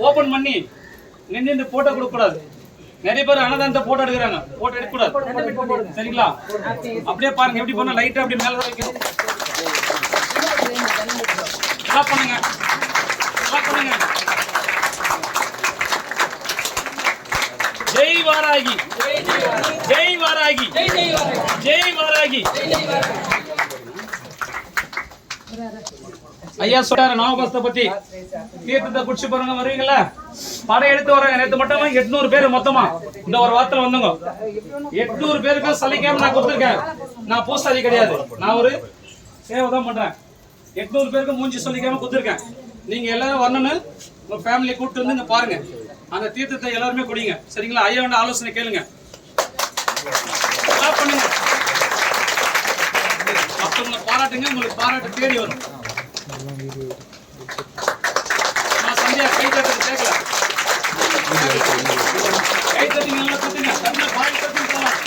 Open பண்ணி நின்று photo கொடுக்க கூடாது. நிறைய பேர் அன்னதானத்தை போட்டோ எடுக்கிறாங்க, போட்டோ எடுக்க கூடாது. சரிங்களா? அப்படியே பாருங்க எப்படி பண்ணா லைட்டா அப்படியே மேல வைக்கணும். ஸ்டாப் பண்ணுங்க, ஸ்டாப் பண்ணுங்க. ஜெய் வாராகி, ஜெய் வாராகி, ஜெய் வாராகி. ஐயா சொல்றாரு நவகோஸ்தை பத்தி. தீர்த்தத்தை குடிச்சு பாருங்க, வருவீங்களா? படம் எடுத்து வராங்க. நேற்று மட்டும் 800 பேர் மொத்தமா இந்த ஒரு வாரத்துல வந்தவங்க. 800 பேருக்கு சலிக்காம நான் கொடுத்துருக்கேன். நான் பூசாரி கிடையாது, நான் ஒரு சேவை தான் பண்றேன். 800 பேருக்கு மூஞ்சி சொல்லிக்காம கொடுத்துருக்கேன். நீங்க எல்லாரும் வரணும்னு உங்க ஃபேமிலியை கூப்பிட்டு வந்து இங்க பாருங்க. அந்த தீர்த்தத்தை எல்லாருமே குடிங்க. சரிங்களா? ஐயா வேண்ட ஆலோசனை கேளுங்க, பண்ணுங்க. மற்றவங்களை பாராட்டுங்க, உங்களுக்கு பாராட்டு தேடி வரும். நான் சந்தியா கை தட்டுறது கேட்கல. கை தட்டிங்க, நல்லா தட்டுங்க. தட்டின பாய் தட்டுங்க போலாம்.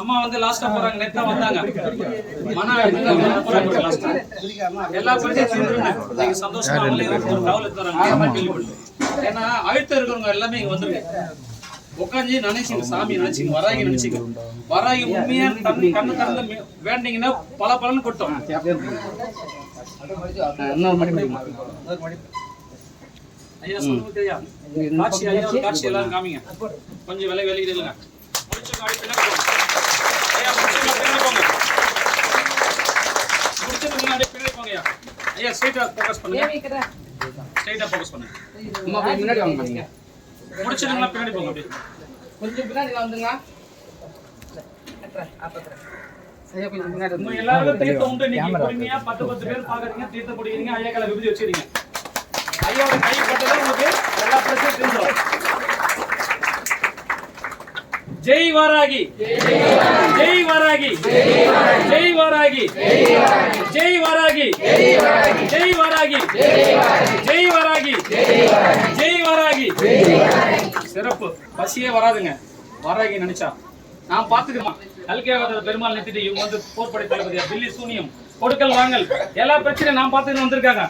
அம்மா வந்து லாஸ்டா போறாங்க. நேத்தா வந்தாங்க. மன போறாங்க லாஸ்டா. எல்லா பிரச்சனையும் நீங்க சந்தோஷமா ஒரு டவல் எடுத்துறாங்க. ஏன்னா அழுத்த இருக்கிறவங்க எல்லாமே இங்க வந்துருங்க. உட்காந்து நினைச்சிங்க, சாமி நினைச்சிங்க, வராகி நினைச்சிங்க. வராகி உண்மையா கண்ணு திறந்து வேண்டிங்கன்னா பல பலன்னு கொடுத்தோம். ஐயா சொல்லுங்க ஐயா. காட்சி ஐயா, காட்சி எல்லாரும் காமிங்க. கொஞ்சம் விலை வெளியிடுங்க. முடிச்சு காடி பின்னாடி போங்க. ஐயா முடிச்சு பின்னாடி போங்க. முடிச்சு முன்னாடி பின்னாடி போங்க ஐயா. ஐயா ஸ்ட்ரைட்டா ஃபோக்கஸ் பண்ணுங்க. ஸ்ட்ரைட்டா ஃபோக்கஸ் பண்ணுங்க. அம்மா போய் முன்னாடி வாங்க நீங்க. முடிச்சிடுங்க, பின்னாடி போங்க. அப்படியே கொஞ்சம் பின்னாடி வந்துங்க. ஐயா கொஞ்சம் முன்னாடி வந்து. எல்லாரும் தீர்த்தம் உண்டு. நீங்க பொறுமையா 10 பேர் பாக்குறீங்க, தீர்த்தம் குடிக்கிறீங்க. ஐயா கையில விபூதி வச்சிருங்க. ஐயாவோட கை பட்டதா உங்களுக்கு எல்லா பிரச்சனையும் தெரியும். ஜெய் வாராகி, ஜெய் வாராகி, ஜெய் வாராகி, ஜெய் வாராகி, ஜெய் வாராகி, ஜெய் வாராகி, ஜெய் வாராகி. சிறப்பு. பசியே வராதுங்க வாராகி நினைச்சா. நான் பாத்துக்கிறேன். கல்கியாவத பெருமாள் நிறுத்திட்டு இவங்க வந்து போர்படை தளபதியா பில்லி சூனியம் கொடுக்கல் வாங்கல் எல்லா பிரச்சனையும் நான் பார்த்துட்டு வந்திருக்காங்க.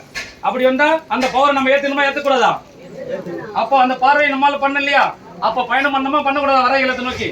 அப்படி வந்தா அந்த பவரை நம்ம ஏத்துக்கணுமா ஏத்துக்கூடாதா? அப்போ அந்த பார்வையை நம்மளால பண்ண இல்லையா? அப்ப பயணம் பண்ணமா பண்ணக்கூடாது வராகிலத்தை நோக்கி.